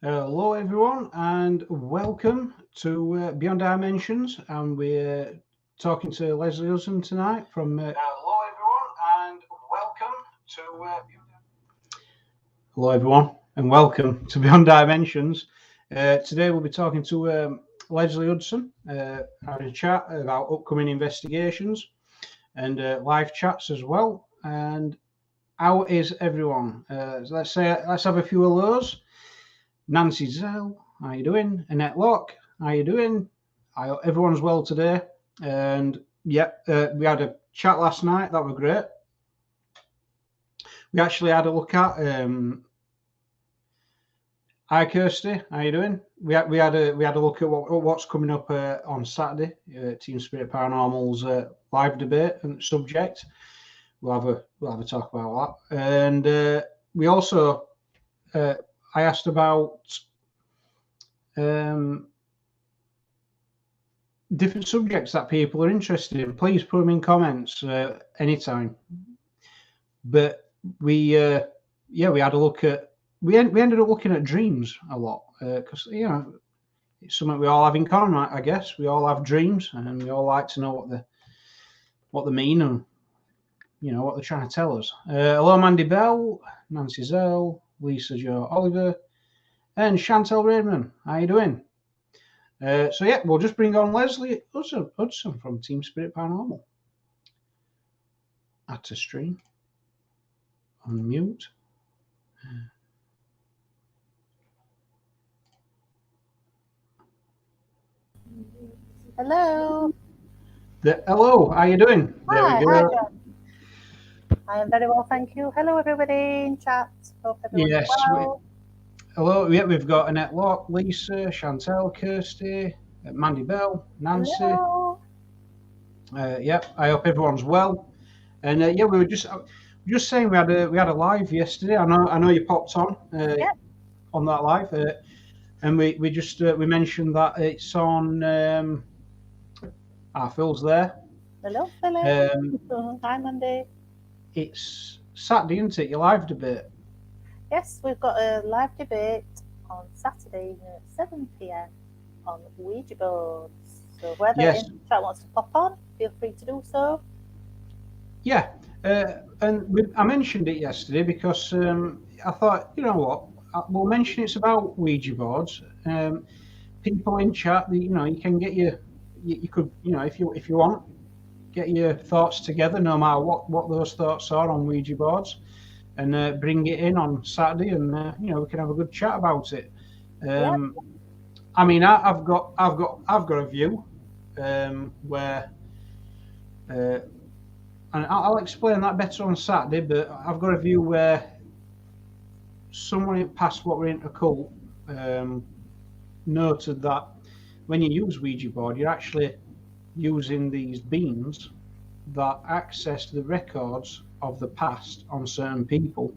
Hello, everyone, and welcome to Beyond Dimensions. And we're talking to Leslie Hudson tonight from. Hello, everyone, and welcome to. Hello, everyone, and welcome to Beyond Dimensions. Today we'll be talking to Leslie Hudson, having a chat about upcoming investigations and live chats as well. And how is everyone? Let's have a few hellos. Nancy Zell, how you doing? Annette Locke, how you doing? I hope everyone's well today. And yeah, we had a chat last night. That was great. We actually had a look at. Hi Kirsty, how you doing? We had a look at what's coming up on Saturday. Team Spirit Paranormal's live debate and subject. We'll have a talk about that. And we also I asked about different subjects that people are interested in. Please put them in comments anytime. But we had a look at. We ended up looking at dreams a lot because it's something we all have in common. I guess we all have dreams, and we all like to know what they mean and what they're trying to tell us. Hello, Mandy Bell, Nancy Zell, Lisa Jo Oliver, and Chantel Raymond. How you doing? So yeah, we'll just bring on Leslie Hudson from Team Spirit Paranormal. Add to stream. Unmute. Hello. Hello, how you doing? Hi, John. I am very well, thank you. Hello, everybody in chat. Hope everyone's well. Hello, yeah, we've got Annette Locke, Lisa, Chantel, Kirsty, Mandy Bell, Nancy. Hello. I hope everyone's well. And we were just saying we had a live yesterday. I know you popped on on that live, and we mentioned that it's on. Phil's there. Hello, Philip. Hi, Monday. It's Saturday, isn't it? Your live debate. Yes, we've got a live debate on Saturday at 7 p.m. on Ouija boards. So whoever in chat wants to pop on, feel free to do so. Yeah, and I mentioned it yesterday because I thought, you know what, we'll mention it's about Ouija boards. People in chat, you can get you could, if you want, get your thoughts together, no matter what those thoughts are on Ouija boards, and bring it in on Saturday, and we can have a good chat about it. I mean, I've got a view where. And I'll explain that better on Saturday, but I've got a view where someone past what we're into occult noted that when you use Ouija board, you're actually using these beams that access the records of the past on certain people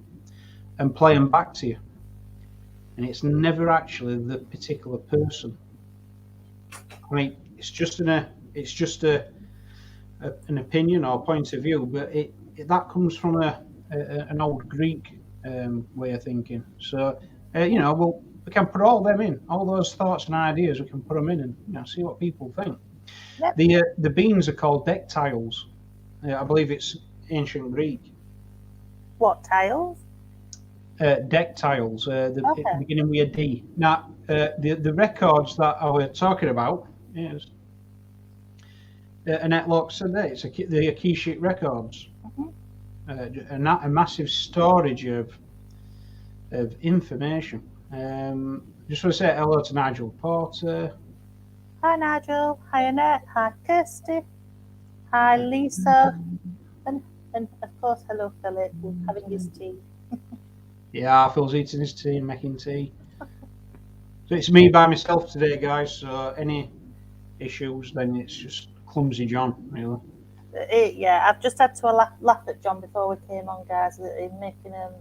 and play them back to you. And it's never actually the particular person. I mean, it's just an opinion or point of view, but that comes from an old Greek way of thinking. So we can put all them in, all those thoughts and ideas. We can put them in and see what people think. Yep. The beams are called deck tiles. I believe it's ancient Greek. What tiles? Deck tiles. Beginning with a D. Now the records that I was talking about is. Annette Locke said that it's the Akashic records, a massive storage of information. Just want to say hello to Nigel Porter. Hi Nigel. Hi Annette. Hi Kirsty. Hi Lisa. And of course, hello Philip, who's having his tea. Yeah, Phil's eating his tea and making tea. So it's me by myself today, guys. So any issues, then it's just clumsy John, really. I've just had to laugh at John before we came on, guys, in making a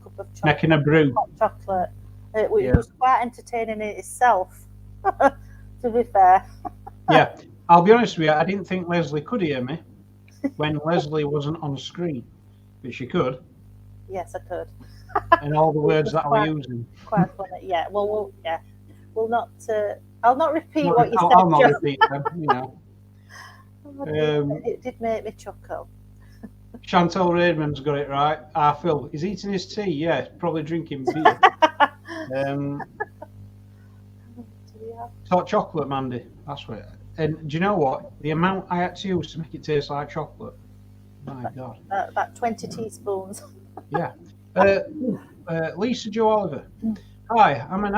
cup of chocolate. Making a brew. Hot chocolate. It was quite entertaining in itself, to be fair. Yeah, I'll be honest with you, I didn't think Leslie could hear me when Leslie wasn't on screen, but she could. Yes, I could. and all the words that I was using. Quite funny. Yeah. Well, yeah. We'll not. I'll not repeat what you said. I'll not John. repeat them. You know. It did make me chuckle. Chantal Raymond's got it right. Phil, he's eating his tea. Yeah, probably drinking beer. Hot chocolate, Mandy. That's what. And do you know what? The amount I had to use to make it taste like chocolate. My God. About 20 teaspoons. Yeah. Lisa Jo Oliver. Hi, I'm an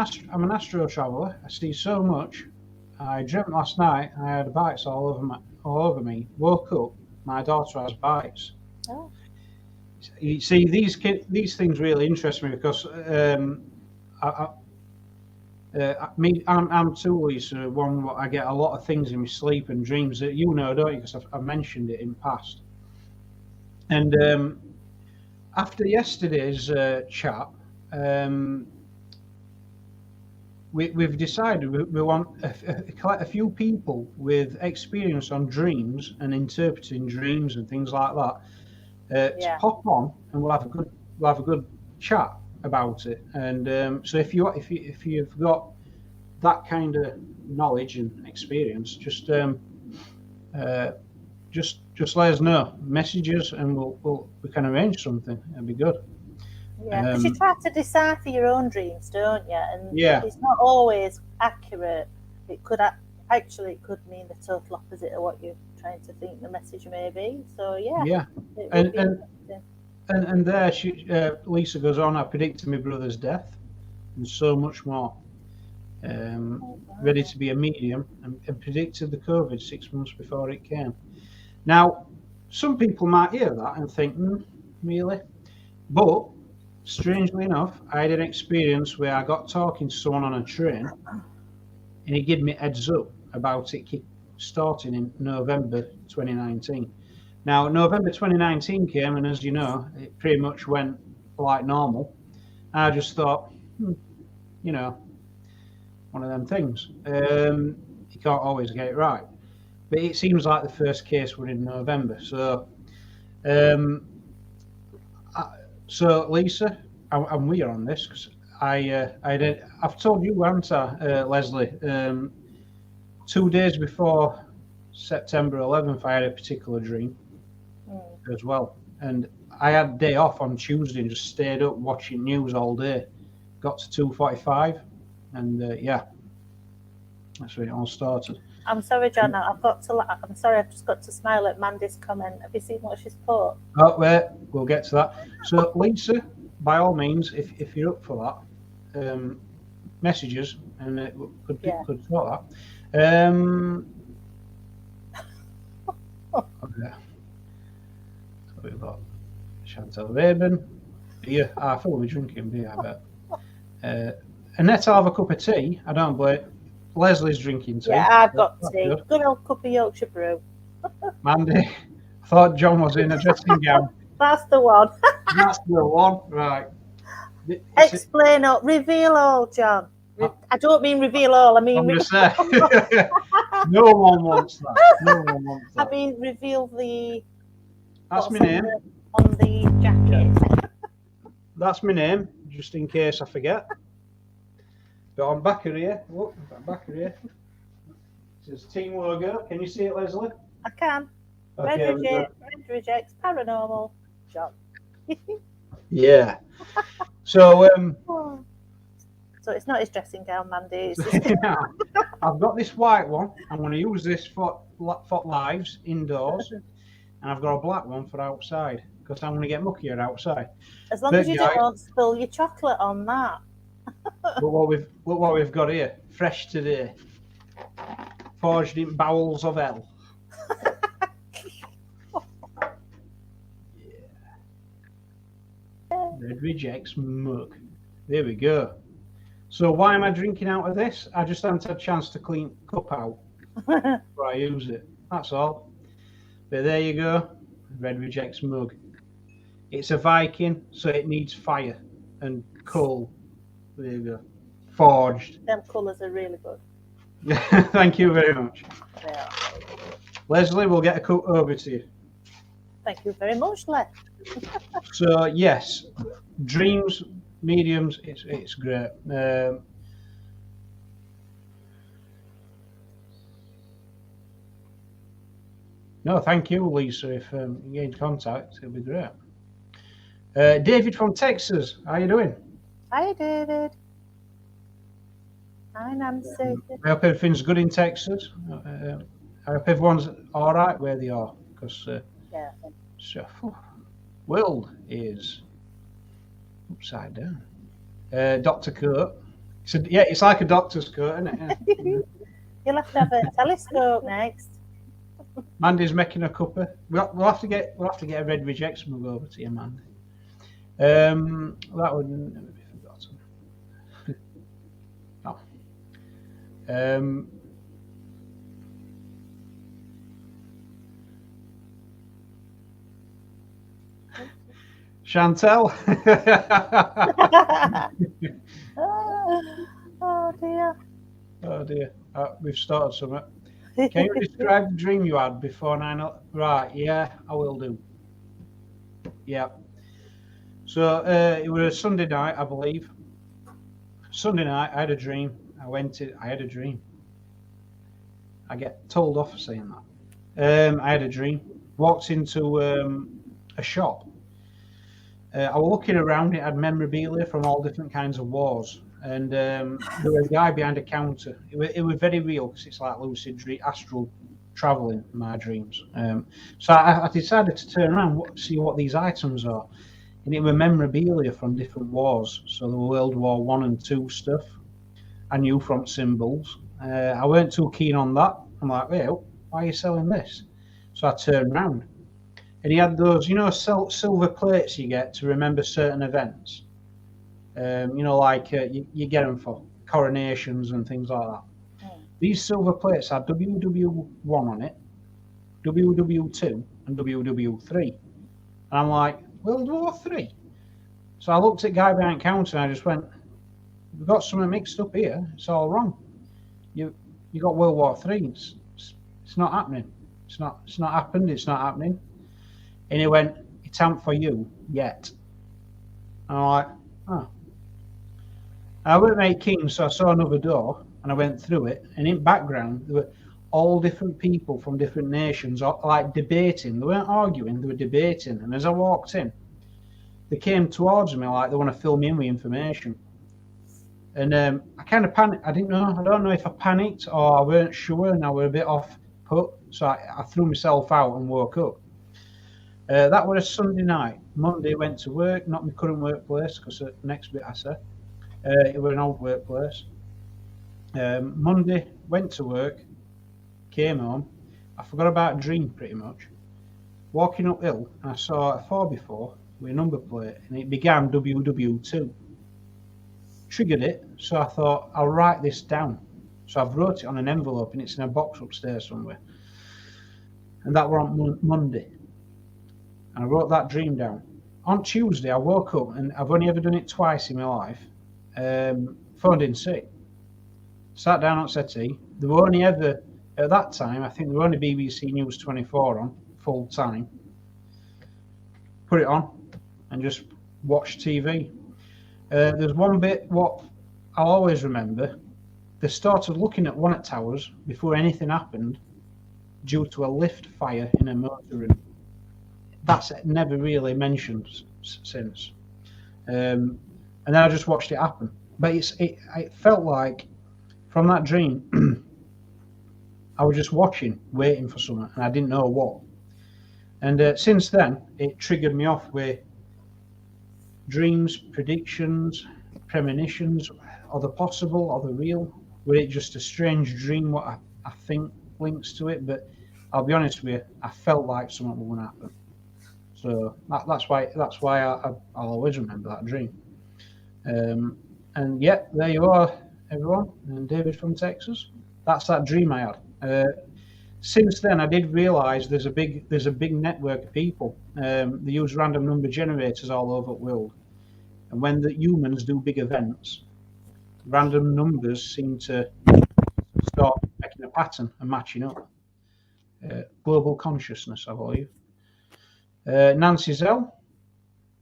astro traveller. I see so much. I dreamt last night. I had bites all over me. Woke up. My daughter has bites. Oh. You see, these things really interest me because I'm too, Lisa. One, I get a lot of things in my sleep and dreams that you know, don't you? Because I've mentioned it in past. And after yesterday's chat, we've decided we want a few people with experience on dreams and interpreting dreams and things like that to pop on, and we'll have a good chat about it. And so if you've got that kind of knowledge and experience, just let us know, messages, and we can arrange something. It'd be good. Yeah, because you try to decipher your own dreams, don't you? And yeah, it's not always accurate. It could mean the total opposite of what you're trying to think the message may be. So yeah. And there Lisa goes on. I predicted my brother's death, and so much more. Ready to be a medium, and predicted the COVID 6 months before it came. Now, some people might hear that and think, really? But strangely enough, I had an experience where I got talking to someone on a train, and he gave me heads up about it starting in November 2019. Now, November 2019 came, and as you know, it pretty much went like normal. I just thought, you know, one of them things. You can't always get it right. But it seems like the first case were in November. So, so Lisa, and we are on this because I've told you, haven't I, Leslie? 2 days before September 11th, I had a particular dream as well, and I had a day off on Tuesday and just stayed up watching news all day. Got to 2:45, and that's where it all started. I'm sorry, John. I'm sorry. I've just got to smile at Mandy's comment. Have you seen what she's put? Oh, wait, we'll get to that. So, Lisa, by all means, if you're up for that, messages, and could sort that. Okay. So we've got Chantal Raven. Yeah, I feel we're drinking beer, I bet. Annette, I'll have a cup of tea. I don't blame. Leslie's drinking tea. Yeah, I've got tea. Good old cup of Yorkshire brew. Mandy, I thought John was in a dressing gown. That's the one. That's the one, right. Explain all, reveal all, John. I don't mean reveal all. I mean, I'm going to say, no one wants that. No one wants that. I mean, reveal the. That's my name. On the jacket. That's my name, just in case I forget. But on back of here, look, back of here. It says team logo. Can you see it, Leslie? I can. Okay, Red rejects paranormal. John. Yeah. So So it's not his dressing gown, Mandy. I've got this white one. I'm going to use this for lives indoors, and I've got a black one for outside because I'm going to get muckier outside. As long as you don't spill your chocolate on that. But what we've got here, fresh today, forged in bowels of hell. Red rejects mug. There we go. So why am I drinking out of this? I just haven't had a chance to clean the cup out before I use it. That's all. But there you go. Red rejects mug. It's a Viking, so it needs fire and coal. There you go. Forged. Them colours are really good. Thank you very much. Yeah. Leslie, we'll get a cup over to you. Thank you very much, Les. So, yes, dreams, mediums, it's great. No, thank you, Lisa. If you get in contact, it'll be great. David from Texas, how you doing? Hi, David. Hi, Nancy. I hope everything's good in Texas. I hope everyone's all right where they are, because Yeah. world is upside down. Dr. Coat. So yeah, it's like a doctor's coat, isn't it? Yeah. You'll have to have a telescope next. Mandy's making a cuppa. We'll have to get a red rejects mug over to you, Mandy. That would never be forgotten. Oh. Chantel. Oh dear. Oh dear. We've started something. Can you describe the dream you had before 9/11? Right, yeah, I will do. Yeah. So it was a Sunday night, I believe. Sunday night, I had a dream. I had a dream. I get told off for saying that. I had a dream. Walked into a shop. I was looking around. It had memorabilia from all different kinds of wars. And there was a guy behind a counter. It was very real because it's like lucid astral traveling in my dreams. So I decided to turn around, see what these items are. And it was memorabilia from different wars. So the World War I and II stuff. I knew from symbols. I weren't too keen on that. I'm like, well, why are you selling this? So I turned around. And he had those, silver plates you get to remember certain events. Like you get them for coronations and things like that. These silver plates had WW1 on it, WW2, and WW3. And I'm like, World War III? So I looked at guy behind counter and I just went, we've got something mixed up here. It's all wrong. You got World War III. It's not happening. It's not happened. It's not happening. And he went, it ain't for you yet. And I'm like, oh. I weren't very keen, so I saw another door and I went through it. And in background, there were all different people from different nations, like debating. They weren't arguing, they were debating. And as I walked in, they came towards me like they want to fill me in with information. And I kind of panicked. I don't know if I panicked or I weren't sure and I was a bit off put. So I threw myself out and woke up. That was a Sunday night. Monday went to work, not my current workplace, because the next bit I said. It was an old workplace. Monday went to work, came home. I forgot about a dream pretty much. Walking uphill, and I saw a 4x4 with a number plate, and it began WW2. Triggered it, so I thought I'll write this down. So I've wrote it on an envelope, and it's in a box upstairs somewhere. And that was on Monday. And I wrote that dream down. On Tuesday, I woke up, and I've only ever done it twice in my life. Phoned in sick. Sat down on settee. There were only ever, at that time, I think there were only BBC News 24 on, full time. Put it on, and just watch TV. There's one bit what I'll always remember. They started looking at one of the towers before anything happened due to a lift fire in a motor room. That's never really mentioned since. And then I just watched it happen. But it felt like from that dream, I was just watching, waiting for something, and I didn't know what. And since then, it triggered me off with dreams, predictions, premonitions. Are they possible? Are they real? Was it just a strange dream, what I think links to it? But I'll be honest with you, I felt like something was going to happen. So that's why I'll always remember that dream. And yeah, there you are, everyone. And David from Texas. That's that dream I had. Since then, I did realise there's a big network of people. They use random number generators all over the world, and when the humans do big events, random numbers seem to start making a pattern and matching up. Global consciousness, I believe. Nancy Zell,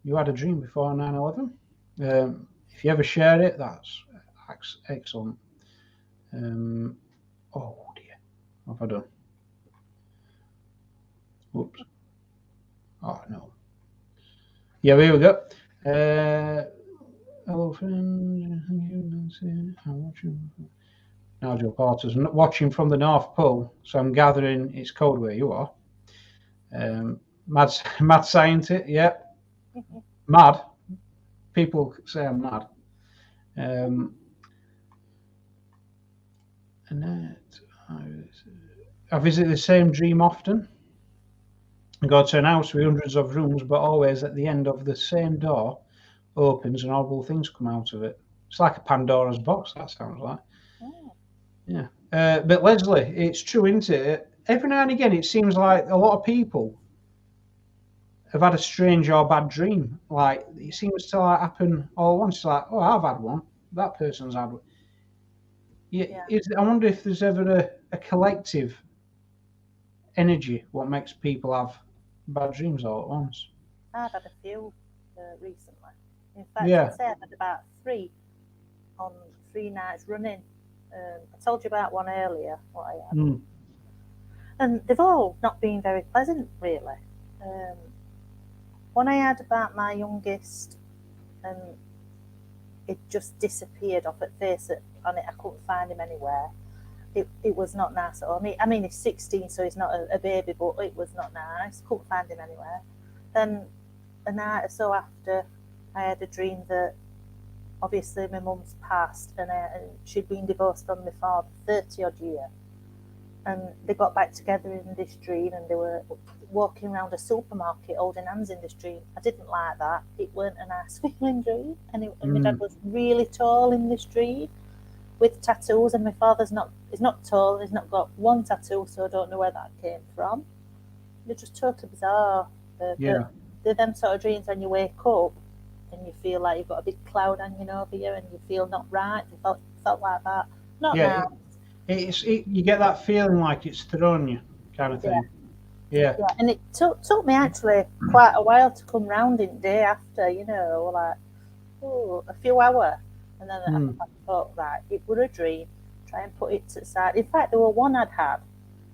you had a dream before 9/11. If you ever share it, that's excellent. Oh dear, what have I done? Whoops. Oh no. Yeah, here we go. Hello, friend. Nigel Porter's watching from the North Pole, so I'm gathering it's cold where you are. Mad scientist, yeah. Mad. People say I'm mad. Annette, I visit the same dream often. I go to an house with hundreds of rooms, but always at the end of the same door opens and horrible things come out of it. It's like a Pandora's box, that sounds like. Oh. Yeah. But Leslie, it's true, isn't it? Every now and again, it seems like a lot of people have had a strange or bad dream. Like, it seems to happen all at once. It's like, oh, I've had one. That person's had one. Yeah. I wonder if there's ever a collective energy what makes people have bad dreams all at once. I've had a few recently. In fact, I'd say I've had about 3 on 3 nights running. I told you about one earlier, what I had. And they've all not been very pleasant, really. One I had about my youngest, and it just disappeared off at face on it. I couldn't find him anywhere. It was not nice at all. I mean, he's 16, so he's not a baby, but it was not nice. Couldn't find him anywhere. Then a night or so after, I had a dream that obviously my mum's passed, and she'd been divorced from my father 30-odd years. And they got back together in this dream, and they were walking around a supermarket holding hands in this dream. I didn't like that. It weren't a nice feeling dream. And my dad was really tall in this dream with tattoos, and my father's he's not tall, he's not got one tattoo, so I don't know where that came from. They're just totally bizarre. They're them sort of dreams when you wake up and you feel like you've got a big cloud hanging over you and you feel not right. It felt like that. Not now. You get that feeling like it's thrown you, kind of thing. Yeah. And it took me actually quite a while to come round in the day after, like a few hours. And then I thought, right, it was a dream. Try and put it to the side. In fact, there was one I'd had,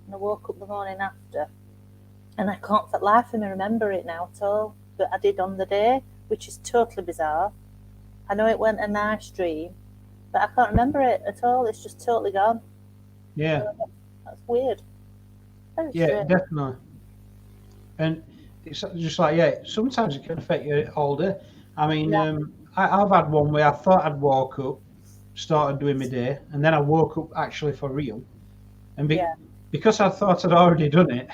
and I woke up the morning after, and I can't for life of me remember it now at all. But I did on the day, which is totally bizarre. I know it wasn't a nice dream, but I can't remember it at all. It's just totally gone. Yeah. So that's weird. Very strange. Definitely. And it's just like, sometimes it can affect you all day. I mean, I've had one where I thought I'd woke up, started doing my day, and then I woke up actually for real. And because I thought I'd already done it,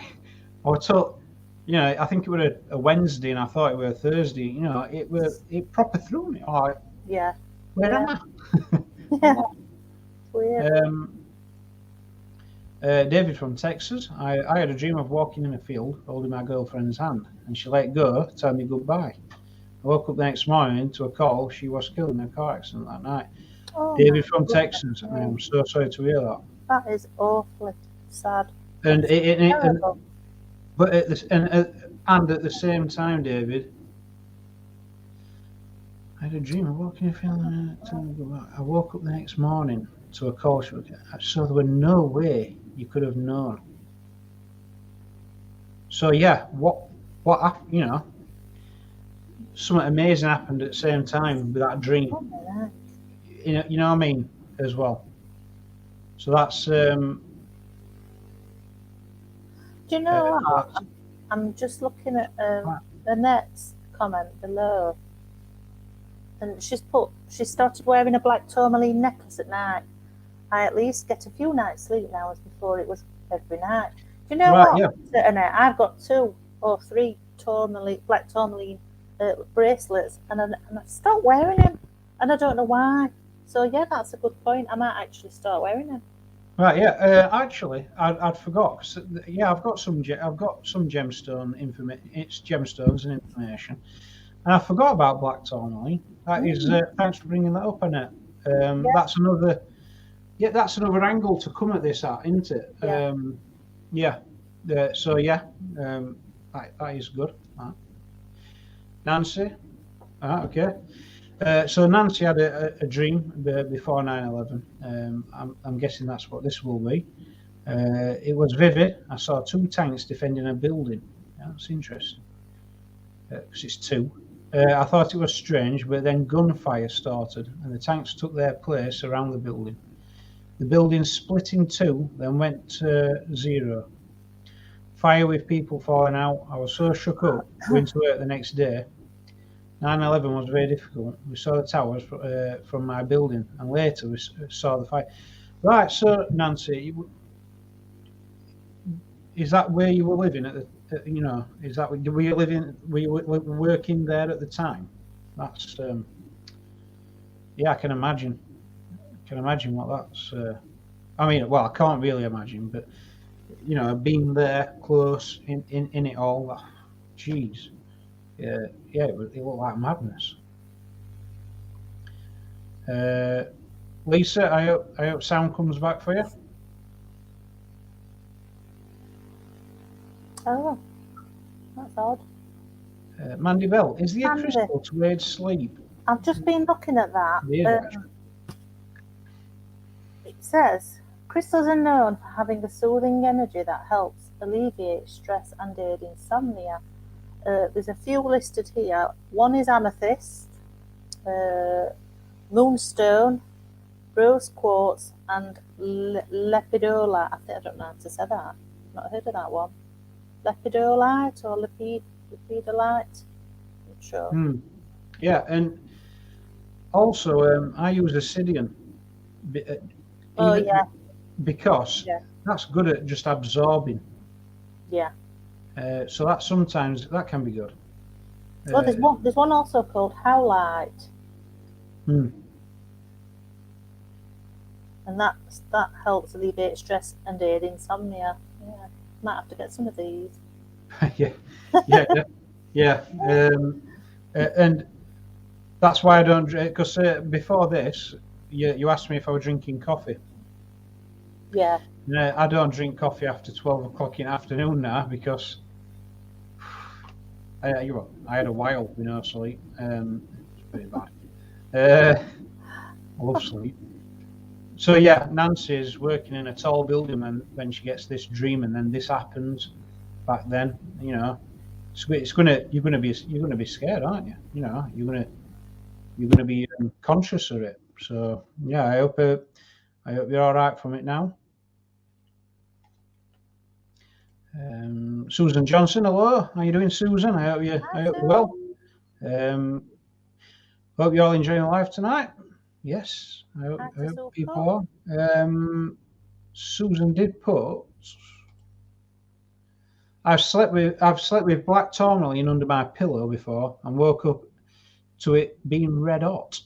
I was told, I think it was a Wednesday and I thought it was a Thursday, it proper threw me. Where am I? Yeah. Weird. David from Texas. I had a dream of walking in a field holding my girlfriend's hand, and she let go, tell me goodbye. I woke up the next morning to a call. She was killed in a car accident that night. Oh, David from Texas. I am so sorry to hear that. That is awfully sad. And but at the same time, David, I had a dream of walking in a field. I woke up the next morning to a call. So there was no way you could have known. So what something amazing happened at the same time with that dream. You know what I mean, as well. So that's. Do you know what? I'm just looking at Annette's comment below, and she started wearing a black tourmaline necklace at night. I at least get a few nights sleep now, as before it was every night. Do you know what? Yeah. Annette, I've got 2 or 3 black tourmaline bracelets, and I stopped wearing them, and I don't know why. So that's a good point. I might actually start wearing them. Right, yeah. Actually, I'd forgot. I've got some gemstone information. It's gemstones and information, and I forgot about black tourmaline. That is. Thanks for bringing that up, Annette. That's another. Yeah, that's another angle to come at this at, isn't it? That is good. Nancy, Okay. So Nancy had a dream before 9/11. I'm guessing that's what this will be. It was vivid. I saw two tanks defending a building. Yeah, that's interesting. Because it's two. I thought it was strange, but then gunfire started, and the tanks took their place around the building. The building split in two, then went to zero. Fire with people falling out. I was so shook up going to work the next day. 9/11 was very difficult. We saw the towers from my building, and later we saw the fire. Right, so Nancy, is that where you were living at the? Is that were you living? Were you working there at the time? That's yeah, I can imagine. I can imagine what that's. I mean, well, I can't really imagine, but being there close in it all. Jeez, yeah, it looked like madness. Lisa, I hope sound comes back for you. Oh, that's odd. Mandy Bell, is there a Mandy. crystal to aid sleep? I've just been looking at that. Yeah. It says crystals are known for having a soothing energy that helps alleviate stress and aid insomnia. There's a few listed here. One is amethyst, moonstone, rose quartz, and lepidolite. I don't know how to say that. I've not heard of that one. Lepidolite or lepidolite? Not sure. Yeah, and also I use Obsidian. Oh yeah. Because that's good at just absorbing. Yeah. So that sometimes that can be good. Oh, there's one also called howlite. And that helps alleviate stress and aid insomnia. Yeah, might have to get some of these. yeah. And that's why I don't drink. Because before this, you asked me if I were drinking coffee. Yeah. I don't drink coffee after 12 o'clock in the afternoon now because I had a while with no sleep. It's pretty bad. I love sleep. So yeah, Nancy's working in a tall building when she gets this dream, and then this happens. Back then, you're gonna be scared, aren't you? You're gonna be conscious of it. So yeah, I hope you're all right from it now. Susan Johnson, hello. How you doing, Susan? I hope you're well. Hope you're all enjoying life tonight. Yes, I hope people are. Susan did put. I've slept with black tourmaline under my pillow before and woke up to it being red hot.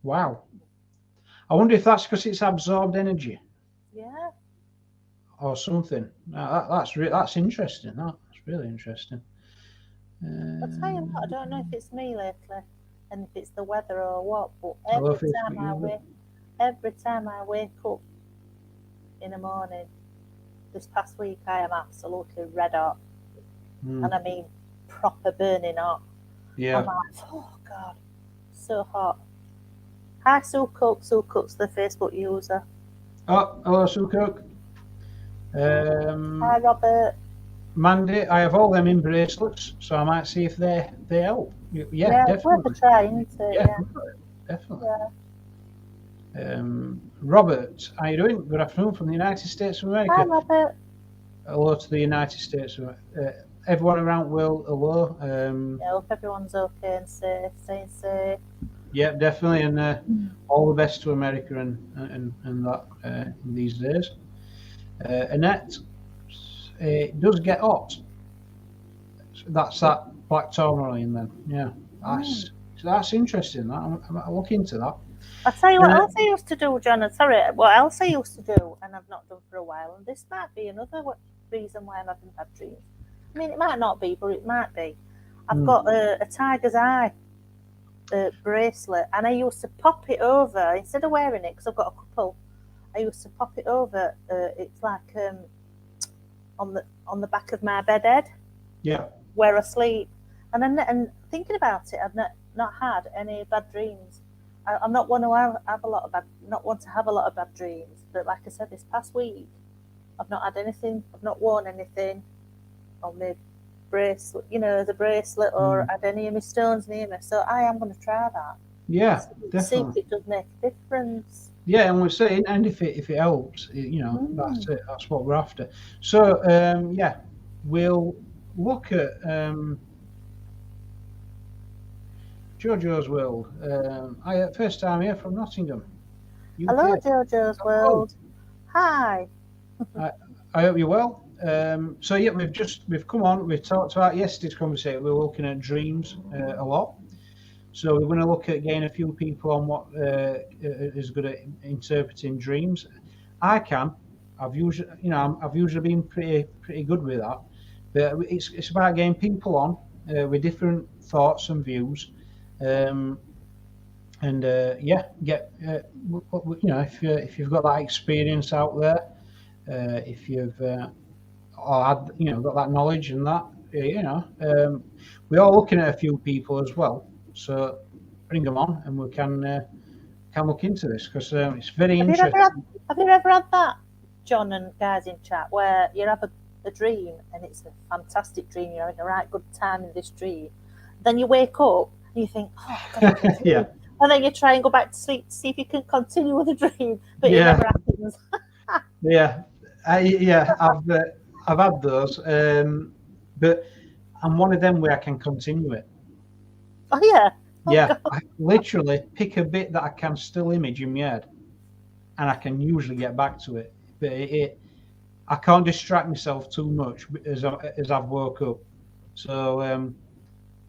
Wow. I wonder if that's because it's absorbed energy. Yeah. Or something. That's interesting. That's really interesting. I'll tell you what, I don't know if it's me lately and if it's the weather or what, but every time I wake up in the morning, this past week I am absolutely red hot. And I mean proper burning hot. Yeah. I'm like, oh God, so hot. Hi Sue Cook. Sue Cook's the Facebook user. Oh, hello Sue Cook. Hi Robert. Mandy, I have all them in bracelets, so I might see if they help. Yeah, definitely. It's worth a try, isn't it? Yeah, definitely. Yeah. Robert, how you doing? Good afternoon from the United States of America. Hi Robert. Hello to the United States. Everyone around the world, hello. I hope everyone's okay and safe, staying safe. Yeah, definitely, and all the best to America and that in these days. Annette, it does get hot. That's that black tourmaline then. Yeah, that's interesting. I'll look into that. I'll tell you what else I used to do, John. Sorry, what else I used to do, and I've not done for a while, and this might be another reason why I'm having bad dreams. I mean, it might not be, but it might be. I've got a tiger's eye bracelet, and I used to pop it over instead of wearing it because I've got a couple. I used to pop it over. It's like on the back of my bed head. Yeah. Where I sleep, and thinking about it, I've not had any bad dreams. I'm not one to have a lot of bad, not one to have a lot of bad dreams. But like I said, this past week, I've not had anything. I've not worn anything on my bracelet, the bracelet, or had any of my stones near me. So I am going to try that. Yeah, See if definitely. it does make a difference. Yeah, and we're saying, and if it helps, that's it. That's what we're after. So yeah, we'll look at JoJo's World. First time here from Nottingham. UK. Hello, JoJo's World. Hi. I hope you're well. So yeah, we've come on. We've talked about yesterday's conversation. We were looking at dreams a lot. So we're going to look at getting a few people on what is good at interpreting dreams. I can. I've usually been pretty good with that. But it's about getting people on with different thoughts and views, if you've got that experience out there, if you've got that knowledge and that, we are looking at a few people as well. So bring them on, and we can look into this because it's very interesting. Have you ever had that, John and guys in chat, where you have a dream and it's a fantastic dream, you're having a right good time in this dream, then you wake up and you think, oh, God, yeah, and then you try and go back to sleep to see if you can continue with the dream, but it never happens. I've had those, but I'm one of them where I can continue it. Oh yeah. I literally pick a bit that I can still image in my head, and I can usually get back to it. But I can't distract myself too much as I've woke up. So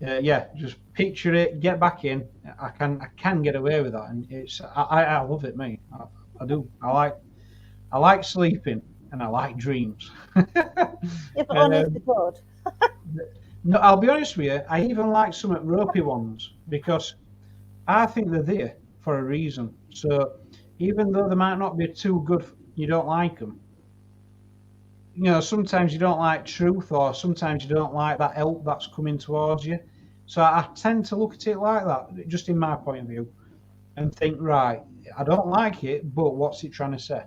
just picture it, get back in. I can get away with that, and I love it, mate. I do. I like sleeping, and I like dreams. If only it's good. No, I'll be honest with you. I even like some ropey ones because I think they're there for a reason. So even though they might not be too good, you don't like them. Sometimes you don't like truth, or sometimes you don't like that help that's coming towards you. So I tend to look at it like that, just in my point of view, and think, right, I don't like it, but what's it trying to say?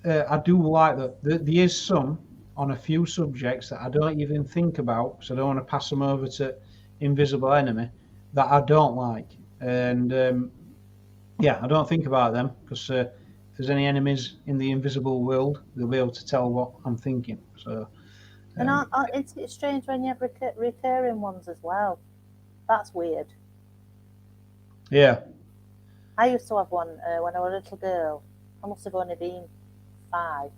I do like that. There is some on a few subjects that I don't even think about, so I don't want to pass them over to invisible enemy, that I don't like. And I don't think about them because if there's any enemies in the invisible world, they'll be able to tell what I'm thinking. So, and it's strange when you have recurring ones as well. That's weird. Yeah. I used to have one when I was a little girl. I must have only been 5.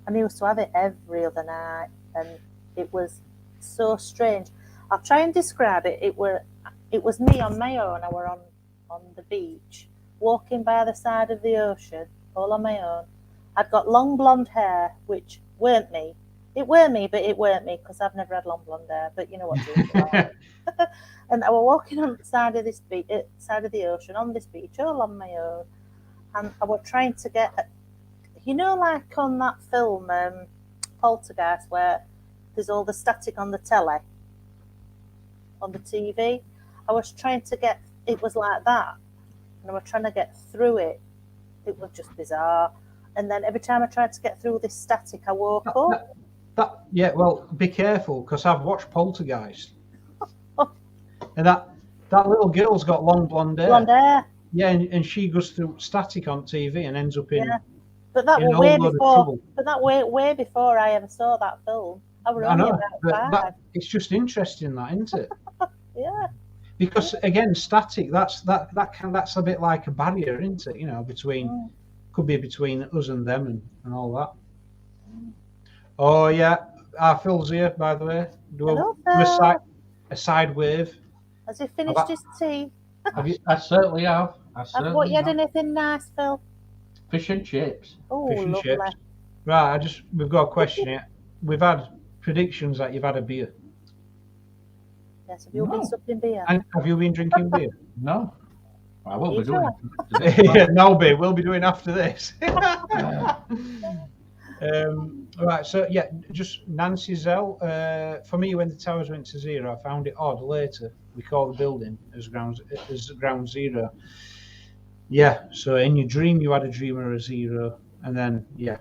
And I used to have it every other night, and it was so strange. I'll try and describe it. It was me on my own. I were on the beach, walking by the side of the ocean, all on my own. I'd got long blonde hair, which weren't me. It were me, but it weren't me because I've never had long blonde hair. But you know what dreams are. And I was walking on the side of this beach, side of the ocean, on this beach, all on my own, and I was trying to get. Like on that film, Poltergeist, where there's all the static on the telly, on the TV. I was trying to get, it was like that. And I was trying to get through it. It was just bizarre. And then every time I tried to get through this static, I woke up. Well, be careful, because I've watched Poltergeist. And that little girl's got long blonde hair. Blonde hair. Yeah, and she goes through static on TV and ends up in... Yeah. But that was way before. But that way before I ever saw that film. I know, about 5. It's just interesting, that, isn't it? Yeah. Because again, static. That's a bit like a barrier, isn't it? Between could be between us and them and all that. Oh yeah, Phil's here, by the way. Hello, a side wave. Has he finished his tea? I certainly have. Have you had anything nice, Phil? Fish and chips. Oh, Fish and lovely. chips. Right, we've got a question here. We've had predictions that you've had a beer. Yes, have you been sucking beer? And have you been drinking beer? No. I will be sure? doing No beer. We'll be doing after this. Right, so yeah, just Nancy Zell. For me, when the towers went to zero, I found it odd later. We call the building as ground zero. Yeah, so in your dream, you had a dream or a zero, and then yeah,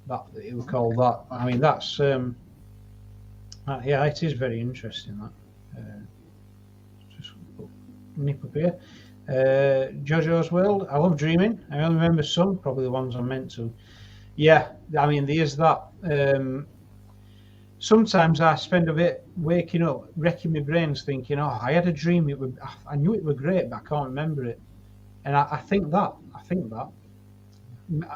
that it was called that. I mean, that's yeah, it is very interesting. That just nip up here. JoJo's World. I love dreaming. I only remember some, probably the ones I'm meant to. Yeah, I mean, there's that. Sometimes I spend a bit waking up, wrecking my brains, thinking, "Oh, I had a dream. I knew it was great, but I can't remember it." And I think that.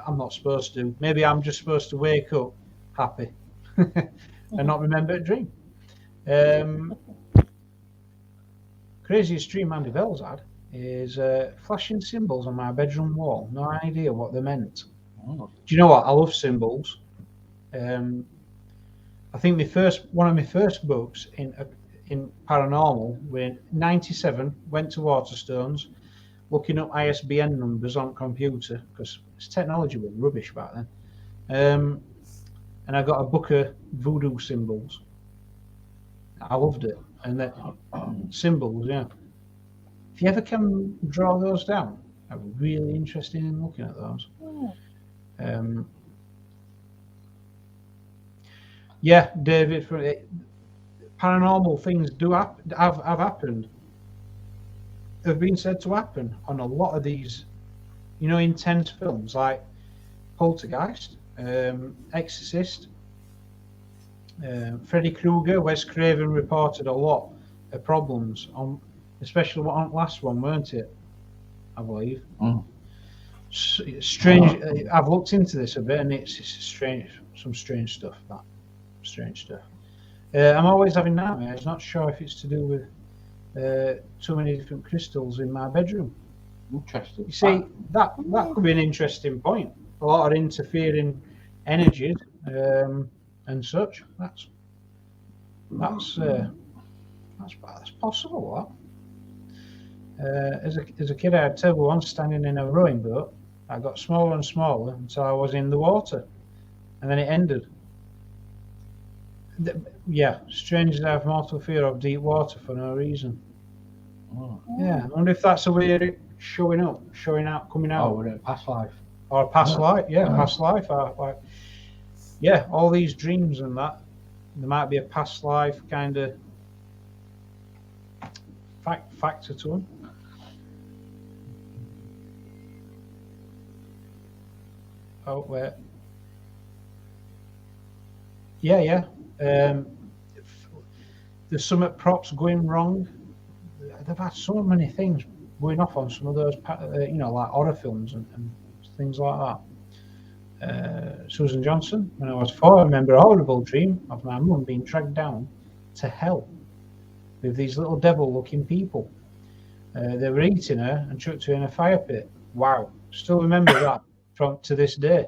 I'm not supposed to. Maybe I'm just supposed to wake up happy and not remember a dream. Craziest dream Andy Bell's had is flashing symbols on my bedroom wall. No idea what they meant. Oh. Do you know what? I love symbols. I think one of my first books in paranormal, when 97, went to Waterstones, looking up ISBN numbers on computer because technology was rubbish back then. And I got a book of voodoo symbols. I loved it, and that symbols, yeah. If you ever can draw those down, I'd be really interested in looking at those. Yeah, David, paranormal things have happened. Have been said to happen on a lot of these, intense films like Poltergeist, Exorcist, Freddy Krueger. Wes Craven reported a lot of problems on, especially on the last one, weren't it? I believe. Strange. I've looked into this a bit, and it's strange. Some strange stuff. Strange stuff. I'm always having nightmares. Not sure if it's to do with too many different crystals in my bedroom. Interesting. You see, that could be an interesting point. A lot of interfering energies and such. That's possible. As a kid, I had terrible once standing in a rowing boat. I got smaller and smaller until I was in the water, and then it ended. Yeah, strangers have mortal fear of deep water for no reason. Oh. Yeah, I wonder if that's a way of it showing out, coming out. Oh, a past life. Or a past life, past life. Like, yeah, all these dreams and that, there might be a past life kind of factor to them. Oh, wait. Yeah. There's some props going wrong. They've had so many things going off on some of those, like horror films and things like that. Susan Johnson, when I was 4, I remember a horrible dream of my mum being dragged down to hell with these little devil-looking people. They were eating her and chucked her in a fire pit. Wow, still remember that to this day.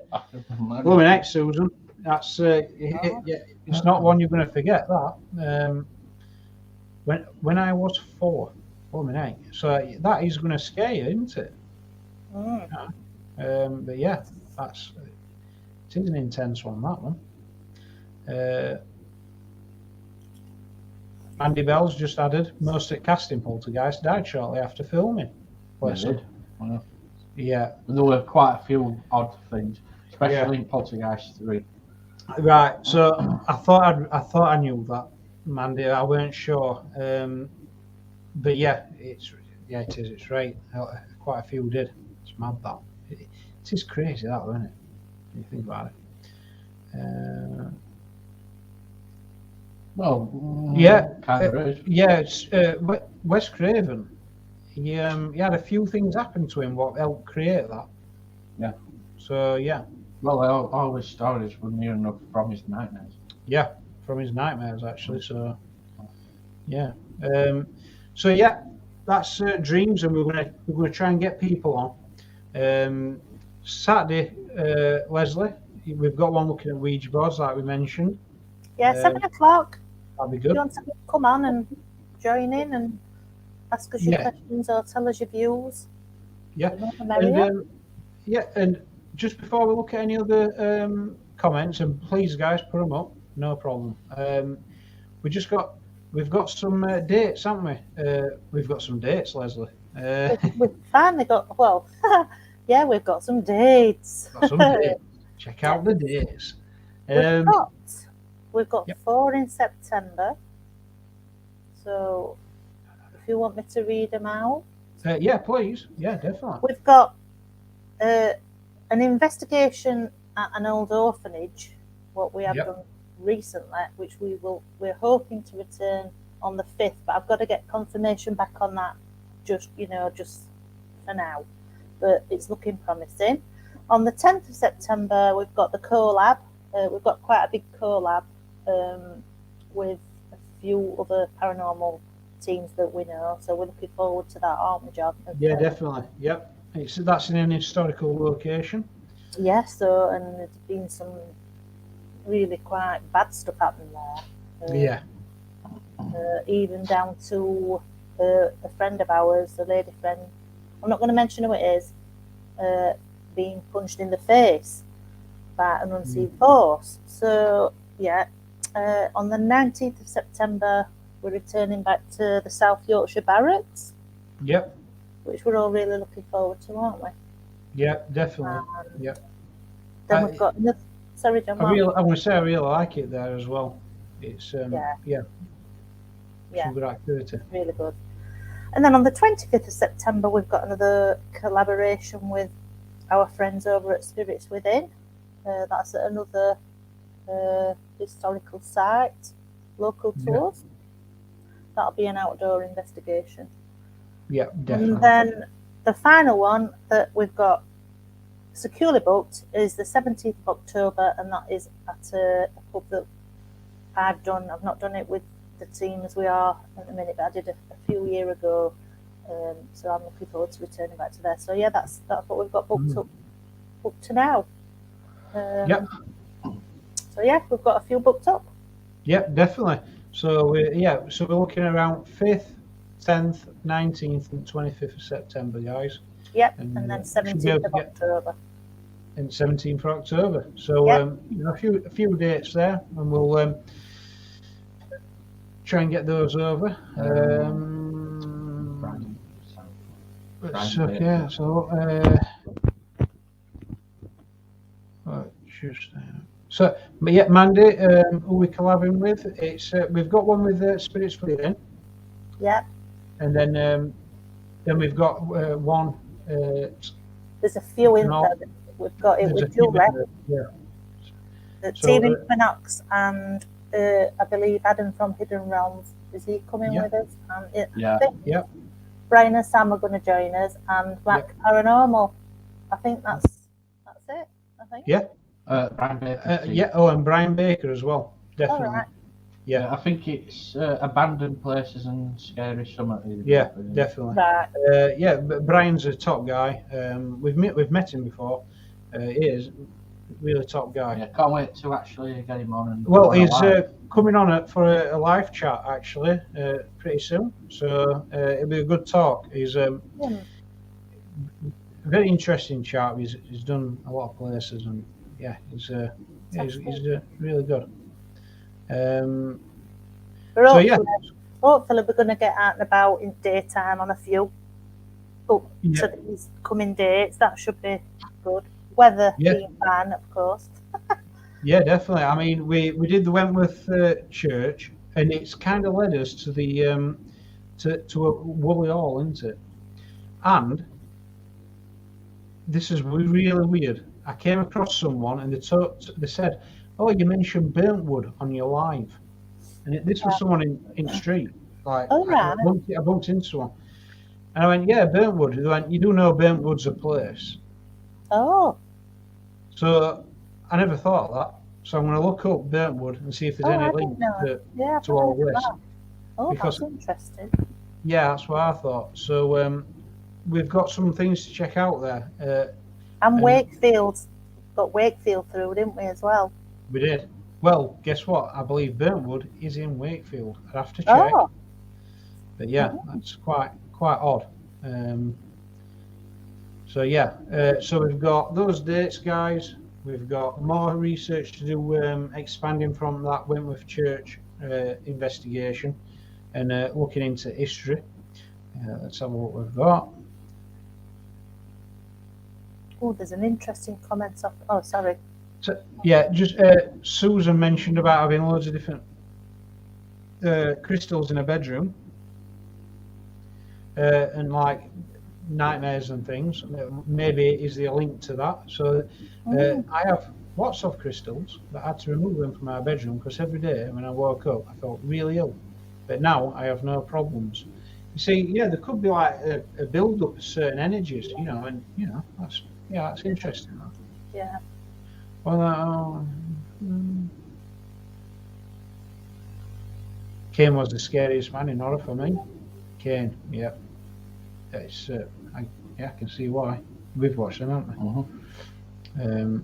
Well, next, Susan. That's it's not one you're going to forget. That when I was 4, so that is going to scare you, isn't it? But yeah, it is an intense one. That one. Andy Bell's just added most at casting Poltergeist died shortly after filming. Yeah, there were quite a few odd things, especially in Poltergeist 3. Right, so I thought I knew that, Mandy. I weren't sure, but yeah, it is. It's right. Quite a few did. It's mad that. It is crazy that, isn't it? When you think about it. Kind of is. Yeah. It's Wes Craven. He had a few things happen to him what helped create that. Yeah. So yeah. Well, all his stories were near enough from his nightmares. Yeah, from his nightmares actually. So yeah. So yeah, that's dreams, and we're gonna try and get people on. Saturday, Leslie, we've got one looking at Ouija boards like we mentioned. Yeah, 7 o'clock. That'd be good. If you want to come on and join in and ask us your questions or tell us your views. Yeah. And just before we look at any other comments, and please, guys, put them up. No problem. We've got some dates, haven't we? We've got some dates, Leslie. We've finally got, well, yeah, we've got some dates. Got some dates. Check out the dates. We've got 4 in September. So if you want me to read them out. Yeah, please. Yeah, definitely. We've got an investigation at an old orphanage, what we have done recently, which we're hoping to return on the 5th, but I've got to get confirmation back on that just for now. But it's looking promising. On the 10th of September, we've got the collab. We've got quite a big collab with a few other paranormal teams that we know. So we're looking forward to that, aren't we, John? Yeah, definitely. Yep. That's in an historical location. Yeah, so, and there's been some really quite bad stuff happening there. Even down to a friend of ours, a lady friend, I'm not going to mention who it is, being punched in the face by an unseen force. So, yeah, on the 19th of September, we're returning back to the South Yorkshire Barracks. Yep. Which we're all really looking forward to, aren't we? Yeah, definitely. Then we've got another. Sorry, John. I want to say I really like it there as well. It's some good activity. Really good. And then on the 25th of September, we've got another collaboration with our friends over at Spirits Within. That's at another historical site, local to us. That'll be an outdoor investigation. Yeah, definitely. And then the final one that we've got securely booked is the 17th of October, and that is at a pub that I've not done it with the team as we are at the minute, but I did a few years ago. So I'm looking forward to returning back to there. So yeah, that's what we've got booked to now. So yeah, we've got a few booked up. Yeah, definitely. So we're looking around 5th, 10th, 19th, and 25th of September, guys. Yep, and then 17th of October. And 17th of October. So a few dates there, and we'll try and get those over. But yeah, Mandy, who we collabing with? It's we've got one with Spirits Within. Yeah. And then we've got one. There's a few in there. We've got it with Julie. The team in Quinox, and I believe Adam from Hidden Realms. Is he coming with us? And Brian and Sam are going to join us, and Black Paranormal. I think that's it. I think. Yeah. Brian Baker. And Brian Baker as well. Definitely. All right. Yeah, I think it's abandoned places and scary summit. Yeah, definitely. Right. But Brian's a top guy. We've met him before. He is really top guy. Yeah, can't wait to actually get him on. He's coming on for a live chat actually pretty soon. So it'll be a good talk. He's a very interesting chap. He's done a lot of places, and he's really good. Hopefully we're going to get out and about in daytime on a few to these coming dates. That should be good. Weather being fine, of course. Yeah, definitely. I mean, we did the Wentworth Church, and it's kind of led us to the to a Woolly Hall, isn't it? And this is really weird. I came across someone, and they said, "Oh, you mentioned Burntwood on your live," and this was someone in the street. Like, I bumped into one, and I went, "Yeah, Burntwood." They went, "You do know Burntwood's a place?" Oh. So I never thought of that. So I'm going to look up Burntwood and see if there's any link to all this. That's interesting. Yeah, that's what I thought. So we've got some things to check out there. And Wakefield, got Wakefield through, didn't we, as well? We did. Well, guess what? I believe Burntwood is in Wakefield. I'd have to check. Oh. But yeah, that's quite odd. So we've got those dates, guys. We've got more research to do, expanding from that Wentworth Church investigation and looking into history. Let's have a look what we've got. Oh, there's an interesting comment off. Oh, sorry. So, yeah, just Susan mentioned about having loads of different crystals in her bedroom and like nightmares and things. Maybe is there a link to that? So I have lots of crystals, but I had to remove them from my bedroom because every day when I woke up I felt really ill. But now I have no problems. You see, yeah, there could be like a build up of certain energies, you know, and you know that's interesting. That. Yeah. Well, Kane was the scariest man in horror for me. Kane, yeah. It's I can see why. We've watched them, haven't we?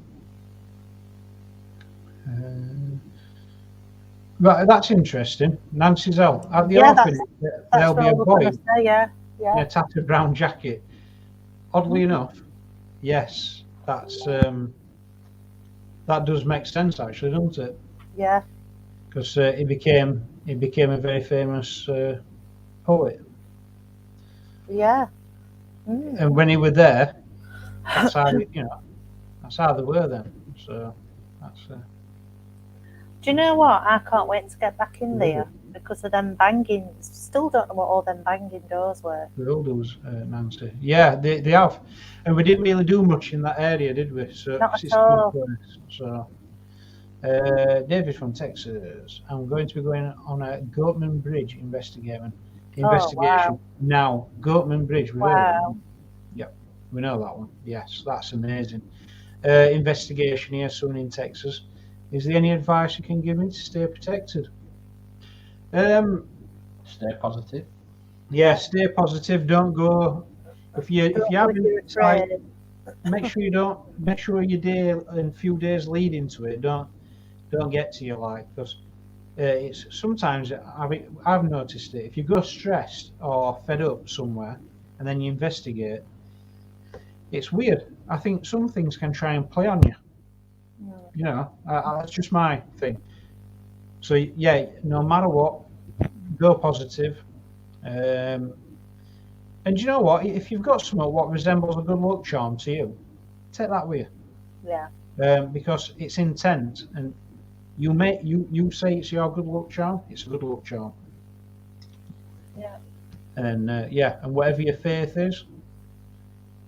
Right, that's interesting. Nancy's out at the orphanage. There'll be a boy in a tattered brown jacket. Oddly enough, yes, that's that does make sense actually, doesn't it? Yeah. Because he became a very famous poet. Yeah. And when he was there, that's how that's how they were then. So that's. Do you know what? I can't wait to get back in there because of them banging. Still don't know what all them banging doors were. The builders, Nancy. Yeah, they have, and we didn't really do much in that area, did we? So Not at all. So, David from Texas. I'm going to be going on a Goatman Bridge investigation. Wow. Now. Goatman Bridge. Wow. Yep, we know that one. Yes, that's amazing. Investigation here soon in Texas. Is there any advice you can give me to stay protected? Stay positive. Yeah, stay positive. Don't go if you haven't decided, make sure your day and few days leading to it don't get to you like, because it's sometimes I've noticed it. If you go stressed or fed up somewhere and then you investigate, it's weird. I think some things can try and play on you. You know, that's just my thing. So yeah, no matter what, go positive. And you know what? If you've got something what resembles a good luck charm to you, take that with you. Yeah. Because it's intent, and you say it's your good luck charm. It's a good luck charm. Yeah. And and whatever your faith is,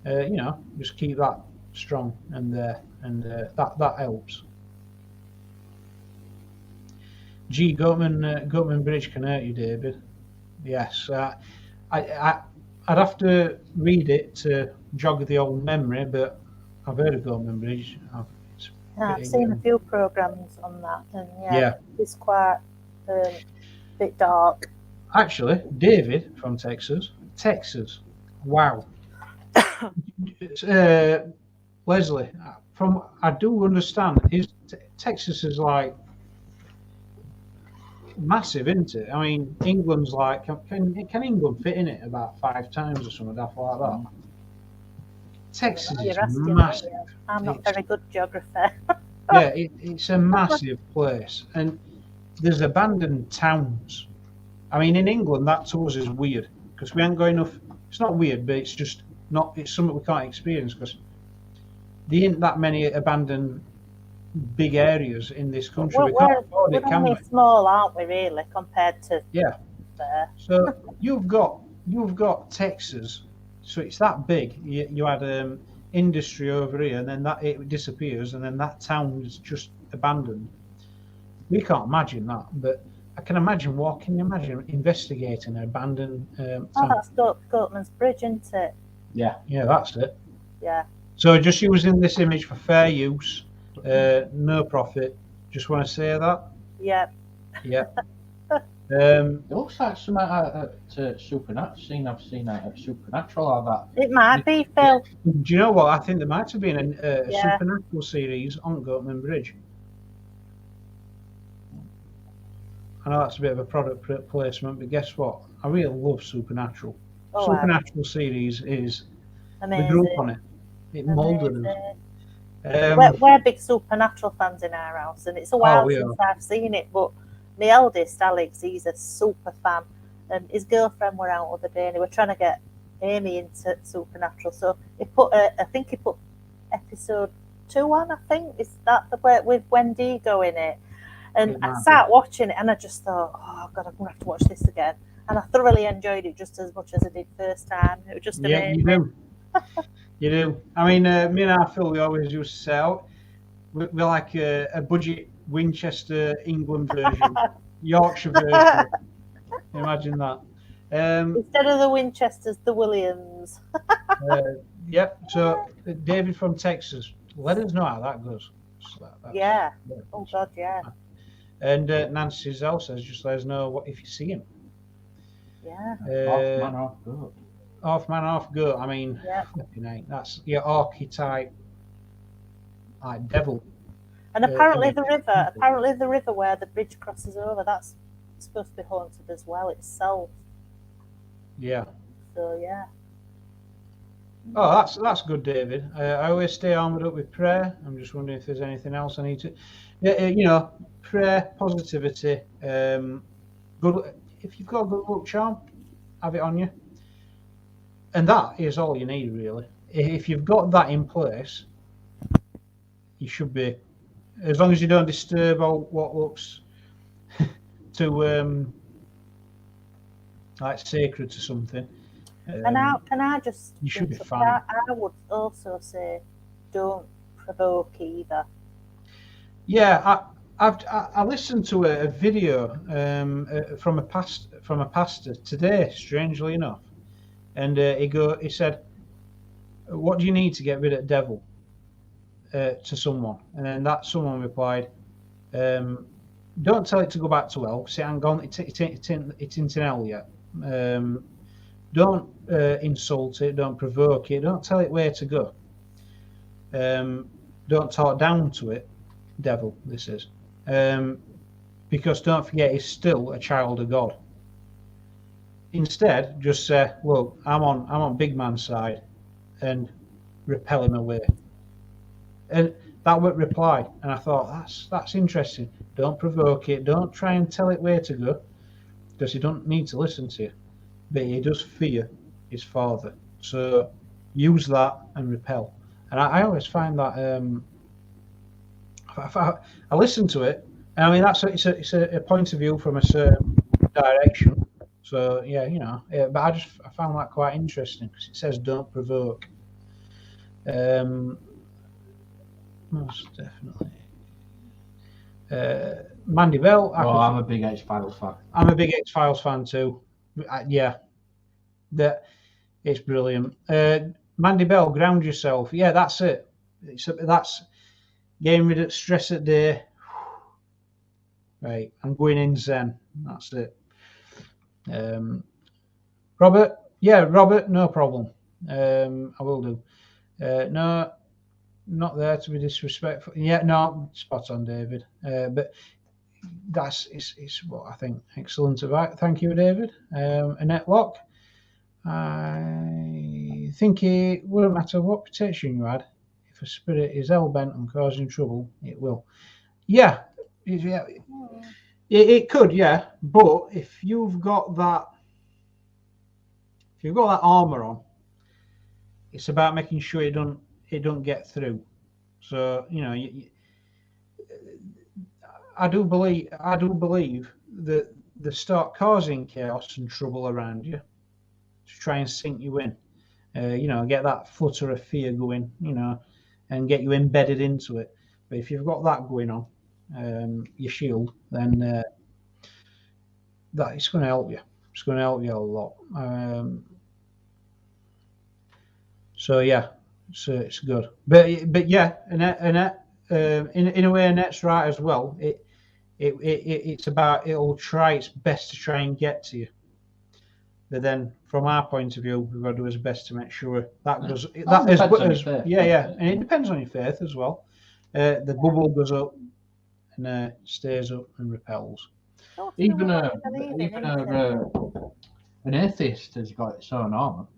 just keep that strong and that helps. Gee, Goatman Bridge can hurt you, David. Yes, I'd have to read it to jog the old memory, but I've heard of Goatman Bridge. I've seen a few programs on that, and it's quite a bit dark. Actually, David from Texas. Wow. Leslie, from I do understand, Texas is like massive, isn't it? I mean, England's like can England fit in it about 5 times or something like that? Texas is massive. Me. I'm not very good at geography. Yeah, it's a massive place, and there's abandoned towns. I mean, in England, that to us is weird because we haven't got enough. It's not weird, but it's just not. It's something we can't experience because there ain't that many abandoned big areas in this country. We're only small, aren't we? Really, compared to there. So you've got Texas. So it's that big. You had industry over here, and then it disappears, and then that town is just abandoned. We can't imagine that, but I can imagine. What can you imagine investigating an abandoned town? That's Goatman's Bridge, isn't it? Yeah, that's it. Yeah. So just using this image for fair use, no profit. Just want to say that. Yeah. Yeah. It looks like some Supernatural. I've seen Supernatural or that. It might be, Phil. Do you know what? I think there might have been a Supernatural series on Goatman Bridge. I know that's a bit of a product placement, but guess what? I really love Supernatural. Supernatural series is amazing. We grew up on it. It molded us. We're big Supernatural fans in our house, and it's a while since I've seen it. But my eldest, Alex, he's a super fan, and his girlfriend were out the other day, and they were trying to get Amy into Supernatural. So he put, I think he put episode 2 on. I think is that the way with Wendigo in it. And I sat watching it, and I just thought, oh God, I'm gonna have to watch this again. And I thoroughly enjoyed it just as much as I did first time. It was just amazing. Yeah, you do. You do. I mean, me and our Phil, we always used to say, we're like a budget Winchester England version, Yorkshire version. Imagine that. Instead of the Winchesters, the Williams. Yep. So David from Texas, let us know how that goes. So yeah. Oh God, yeah. And Nancy Zell says, just let us know if you see him. Yeah. Half man, half goat. Half man, half goat. I mean, that's your archetype, like devil. And apparently the river where the bridge crosses over, that's supposed to be haunted as well itself. Yeah. So yeah. Oh, that's good, David. I always stay armored up with prayer. I'm just wondering if there's anything else I need to. Yeah, prayer, positivity. Good. If you've got a good luck charm, have it on you. And that is all you need, really. If you've got that in place, you should be, as long as you don't disturb what looks too like sacred to something. Can I just? You should be fine. I would also say, don't provoke either. Yeah, I listened to a video from a pastor today, strangely enough, and he said, "What do you need to get rid of the devil?" To someone, and then that someone replied, "Don't tell it to go back to hell. Because it ain't gone. It's into hell yet. Don't insult it. Don't provoke it. Don't tell it where to go. Don't talk down to it, devil. This is." Because don't forget, he's still a child of God. Instead, just say, "Well, I'm on big man's side," and repel him away. And that was reply, and I thought that's interesting. Don't provoke it. Don't try and tell it where to go, because he don't need to listen to you, but he does fear his father. So use that and repel. And I always find that. I listen to it, and I mean it's a point of view from a certain direction. So yeah, but I found that quite interesting because it says don't provoke. Most definitely. Mandy Bell. I'm a big X-Files fan. I'm a big X-Files fan too. Yeah, it's brilliant. Mandy Bell, ground yourself. Yeah, that's it. That's getting rid of stress at day. Right, I'm going in Zen. That's it. Robert, no problem. I will do. No, not there to be disrespectful. Yeah, no, spot on, David. But it's what I think. Excellent advice. Thank you, David. Annette Locke. I think it wouldn't matter what protection you had. If a spirit is hell bent on causing trouble, it will. Yeah, it could. Yeah, but if you've got that armor on, it's about making sure it don't get through. So I do believe that they start causing chaos and trouble around you to try and sink you in. Get that flutter of fear going, and get you embedded into it. But if you've got that going on, your shield, then that it's going to help you. It's going to help you a lot. So yeah, it's good. But yeah, Annette, in a way, Annette's right as well. It's about it'll try its best to try and get to you. But then, from our point of view, we've got to do our best to make sure that does that as yeah, and it depends on your faith as well. The bubble goes up and stays up and repels. Even an atheist has got its own armor.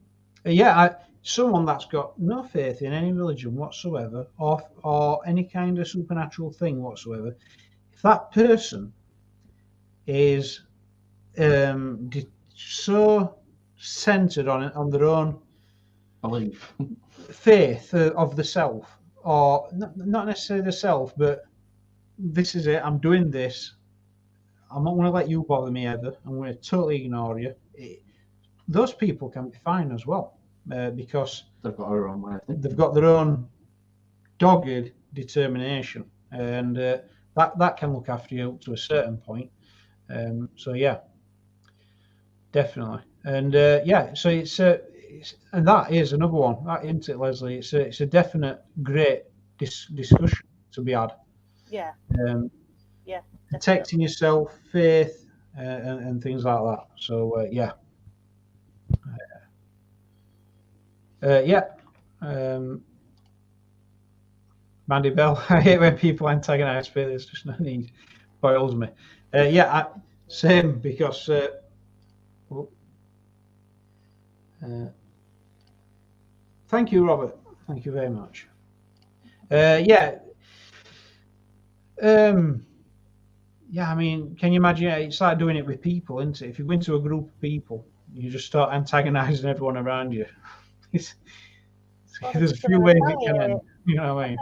Someone that's got no faith in any religion whatsoever, or any kind of supernatural thing whatsoever, if that person is so centered on their own Belief. faith of the self, or not necessarily the self, but this is it, I'm doing this, I'm not going to let you bother me ever, I'm going to totally ignore you. Those people can be fine as well, because They've got their own way. They've got their own dogged determination, and that can look after you to a certain point. So yeah, definitely, and so it's and that is another one, that isn't it, Leslie? It's a definite great discussion to be had. Yeah. Yeah. Protecting yourself, faith, and things like that. So yeah. Mandy Bell, I hate when people antagonize faith. There's just no need. Boils me. Same, because thank you, Robert. Thank you very much. I mean, can you imagine? It's like doing it with people, isn't it? If you go into a group of people, you just start antagonizing everyone around you. There's a few ways it can end. You know what I mean?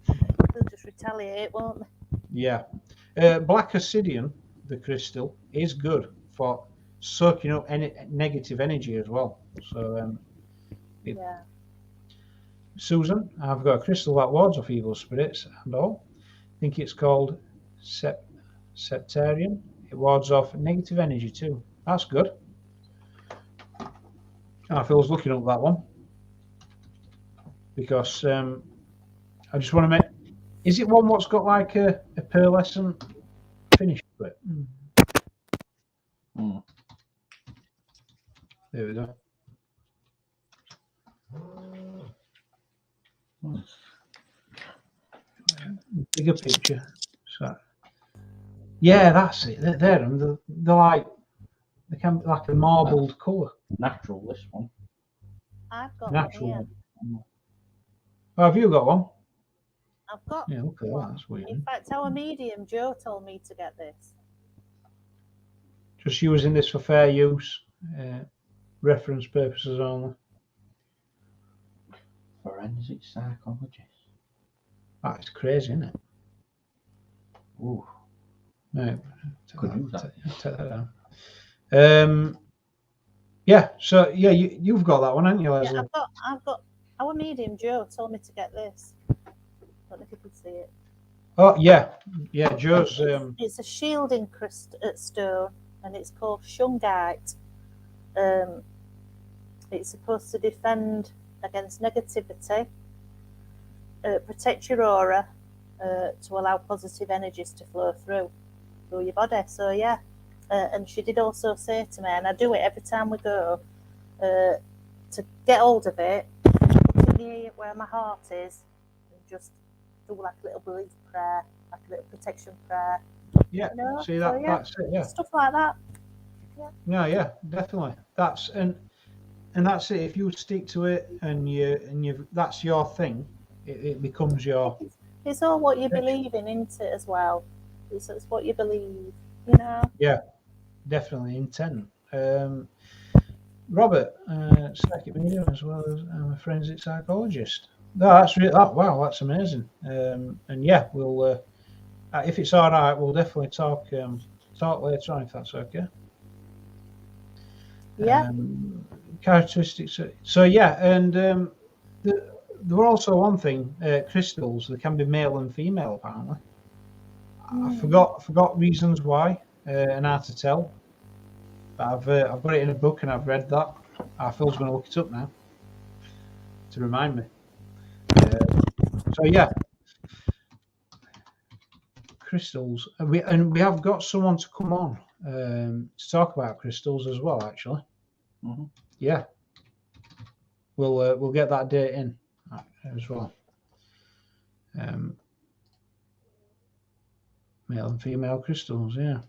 They'll just retaliate, won't they? Yeah. Black Obsidian, the crystal, is good for soaking up any negative energy as well. So, yeah. Susan, I've got a crystal that wards off evil spirits and all. I think it's called Septarian. It wards off negative energy too. That's good. I was looking up that one because I just want to make. Is it one what's got like a pearlescent finish to it? There we go. Bigger picture. So, yeah, that's it. They're like they can be like a marbled colour. Natural, this one. I've got natural one. One. Oh, have you got one? I've got. Yeah, okay, one. That's weird. In fact, our medium Joe told me to get this. Just using this for fair use, reference purposes only. Forensic psychologist. That's crazy, isn't it? Ooh. No, Could use that. Take that down. Yeah. So yeah, you've got that one, haven't you, Leslie? Yeah, I've got. Our medium Joe told me to get this. I don't know if you can see it. Oh yeah, Joe's. It's a shielding stone, and it's called shungite. It's supposed to defend against negativity, protect your aura, to allow positive energies to flow through your body. So yeah, and she did also say to me, and I do it every time we go, to get hold of it, near where my heart is, and just do like a little belief prayer, like a little protection prayer. Yeah, you know? See that? So, yeah, that's it. Yeah. Stuff like that. Yeah, definitely. That's and that's it. If you stick to it and you that's your thing, it becomes your. It's all what you believe in, isn't it? As well, it's what you believe. You know. Yeah, definitely intent. Robert, psychic medium as well as I'm a forensic psychologist. No, that's really wow, that's amazing. And yeah, we'll if it's all right, we'll definitely talk later on if that's okay. Yeah. Characteristics. So yeah, and there were also one thing, crystals. They can be male and female apparently. I forgot reasons why and how to tell. But I've got it in a book and I've read that. Phil's going to look it up now to remind me. So yeah, crystals. We have got someone to come on to talk about crystals as well. Actually, yeah, we'll get that date in as well. Male and female crystals, yeah.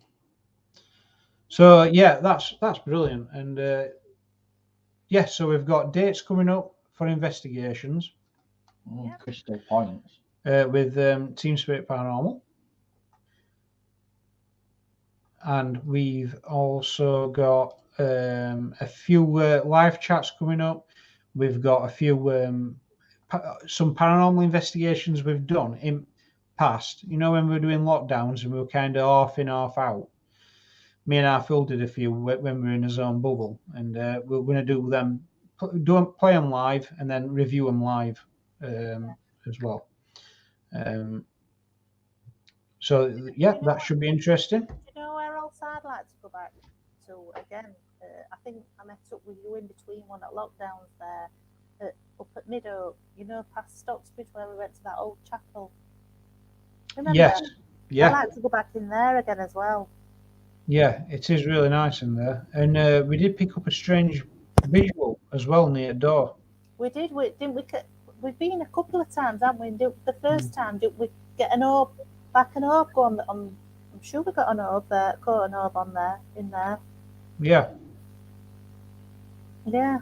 So yeah, that's brilliant, and yes, so we've got dates coming up for investigations Crystal points. with Team Spirit Paranormal. And we've also got a few live chats coming up. We've got a few some paranormal investigations we've done in past. You know, when we were doing lockdowns and we were kind of off in, off out. Me and Arphil did a few when we were in a zone bubble, and we're going to do them, play them live, and then review them live as well. So yeah, that should be interesting. Do you know where else I'd like to go back to again? I think I met up with you in between one at lockdowns there, up at Middle. You know, past Stocksbridge where we went to that old chapel. Remember? Yes. Yeah. I'd like to go back in there again as well. Yeah, it is really nice in there, and we did pick up a strange visual as well near the door. We did. Didn't we? We've been a couple of times, haven't we? The first time, did we get an orb? Back an orb on. I'm sure we got an orb there. Caught an orb on there. In there. Yeah. Yeah.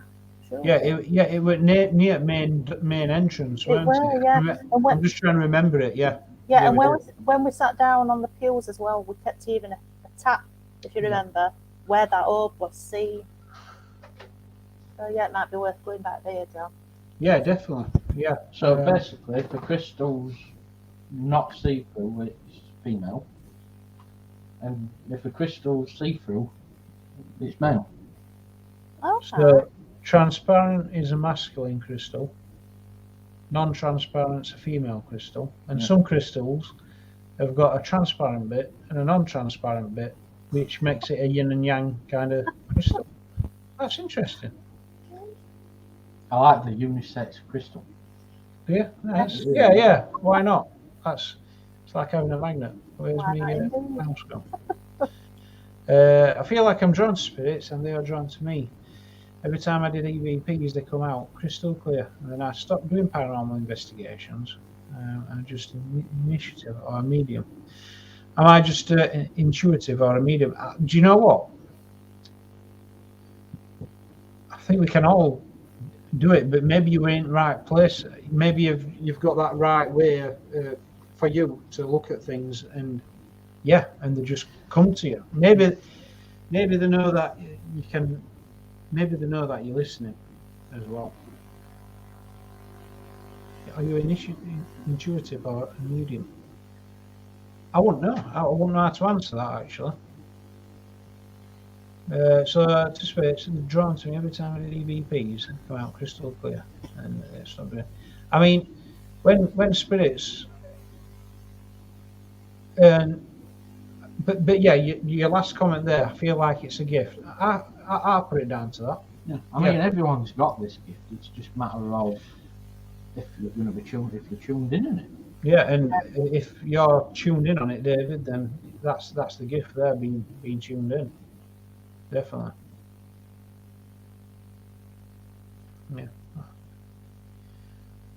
Sure. Yeah. It was near main entrance. It was. Yeah. I'm just trying to remember it. Yeah. Yeah, and when we sat down on the pews as well, we kept hearing a tap, if you remember, where that orb was seen. So yeah, it might be worth going back there, John. Yeah, definitely. Yeah. So basically, if the crystal's not see-through, it's female, and if the crystal's see-through, it's male. Okay. So transparent is a masculine crystal. Non-transparent's a female crystal, and some crystals have got a transparent bit and a non-transparent bit, which makes it a yin and yang kind of crystal. That's interesting. I like the unisex crystal. Yeah, nice. Yeah. Why not? It's like having a magnet. Where's me mouse gone? I feel like I'm drawn to spirits, and they are drawn to me. Every time I did EVPs, they come out crystal clear, and then I stopped doing paranormal investigations. I'm just an initiative or a medium. Am I just intuitive or a medium? Do you know what? I think we can all do it, but maybe you're in the right place. Maybe you've got that right way for you to look at things, and they just come to you. Maybe they know that you can. Maybe they know that you're listening as well. Are you intuitive or a medium? I wouldn't know. I wouldn't know how to answer that, actually. So to space, drawn to me every time I did EVPs, come out crystal clear, and it's not good. I mean, when spirits, but yeah, your last comment there, I feel like it's a gift. I'll put it down to that. Yeah, I mean, everyone's got this gift. It's just a matter of if you're going to be tuned, if you're tuned in on it. Yeah, and if you're tuned in on it, David, then that's the gift there, being tuned in. Definitely. Yeah.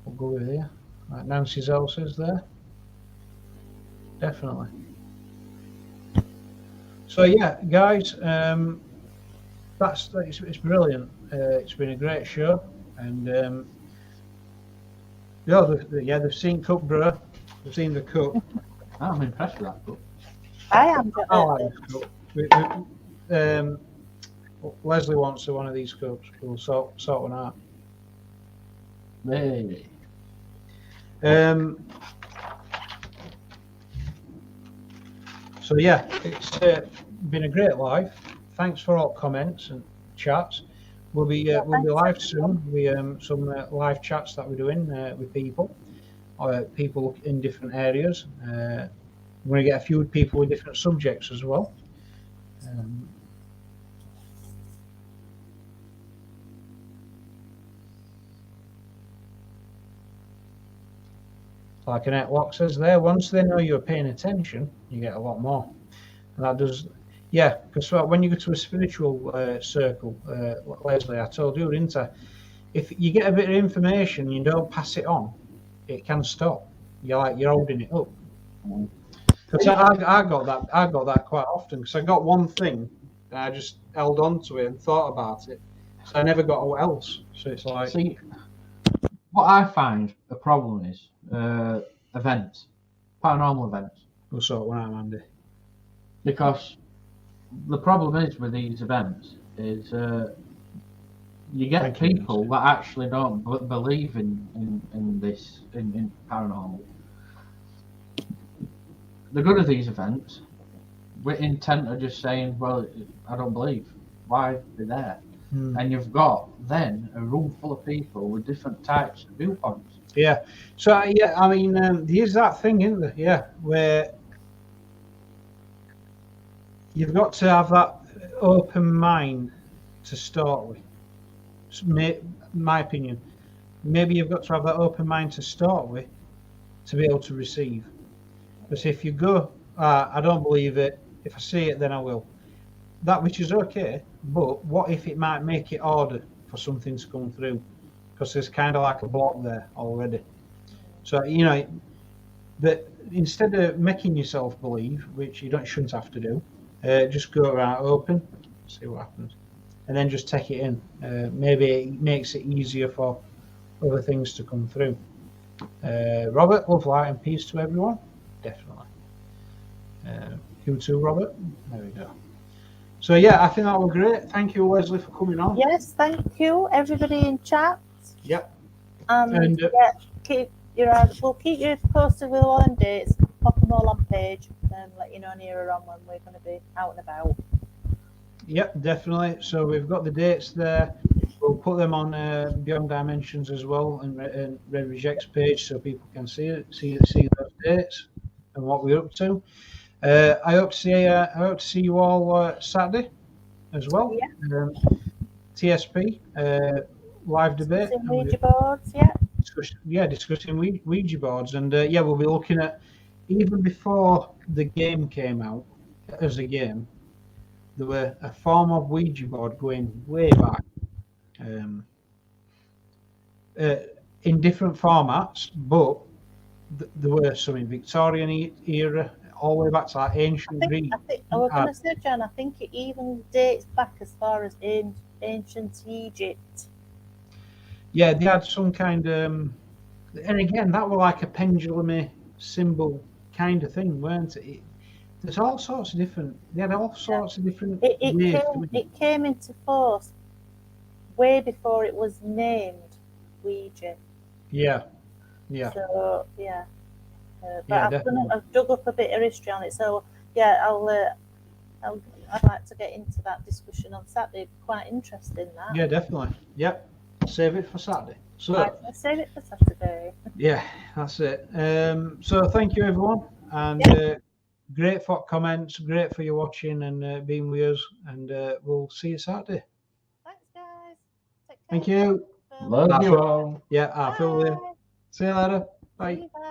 We'll go with here. Like Nancy Zell says there. Definitely. So yeah, guys, it's brilliant. It's been a great show, and they've seen Cup Bro. They've seen the cup. I'm impressed with that cup. I am. I like this cup. Leslie wants one of these cups. We'll sort one out. Really? So yeah, it's been a great live. Thanks for all comments and chats. We'll be live soon. Some live chats that we're doing with people, or people in different areas. We're going to get a few people with different subjects as well. Like Annette Locke says there, once they know you're paying attention, you get a lot more. And that does, yeah, because when you go to a spiritual circle, Leslie, I told you, didn't I? If you get a bit of information and you don't pass it on, it can stop. You're holding it up. Because I got that quite often, because I got one thing and I just held on to it and thought about it, So I never got what else. So it's like, See, what I find a problem is events, paranormal events, we'll sort one out, Andy. because the problem is with these events is you get Thank you, people that actually don't believe in this in paranormal. The good of these events, with intent of just saying, well, I don't believe. Why be there? And you've got then a room full of people with different types of viewpoints. Yeah. So yeah, I mean, there's that thing, isn't there? Yeah, where you've got to have that open mind to start with. My opinion, maybe you've got to have that open mind to start with to be able to receive. Because if you go, I don't believe it. If I see it, then I will. That which is okay, but what if it might make it harder for something to come through? Because there's kind of like a block there already. So you know, that instead of making yourself believe, which you shouldn't have to do, just go around open, see what happens, and then just take it in. Maybe it makes it easier for other things to come through. Robert, love, light, and peace to everyone. Definitely. You too, Robert. There we go. So yeah, I think that was great. Thank you, Wesley, for coming on. Yes, thank you, everybody in chat. Yep. And yeah, we'll keep you posted with all them dates. Pop them all on page and let you know nearer on when we're going to be out and about. Yep, definitely. So we've got the dates there. We'll put them on Beyond Dimensions as well and Red Rejects page so people can see those dates and what we're up to. I hope to see you all Saturday as well. Yeah. T.S.P. Live debate. Discussing Ouija boards, yeah. Discussing Ouija boards, and yeah, we'll be looking at, even before the game came out as a game, there were a form of Ouija board going way back, in different formats, but there were some in Victorian era, all the way back to like ancient Greek. I was going to say, John, I think it even dates back as far as ancient Egypt. Yeah, they had some kind of, and again, that were like a pendulum symbol kind of thing, weren't it? There's all sorts of different. They had all sorts of different. It came into force way before it was named Ouija. Yeah. So yeah, but I've dug up a bit of history on it. So yeah, I'd like to get into that discussion on Saturday. Quite interesting, that. Yeah, definitely. Yep. Save it for Saturday. So I'll save it for Saturday. Yeah, that's it. So thank you, everyone, and great for comments, great for your watching and being with us, and we'll see you Saturday. Thanks, guys. Take care. Thank you. Love you all. Yeah, I feel there. See you later. Bye. Bye.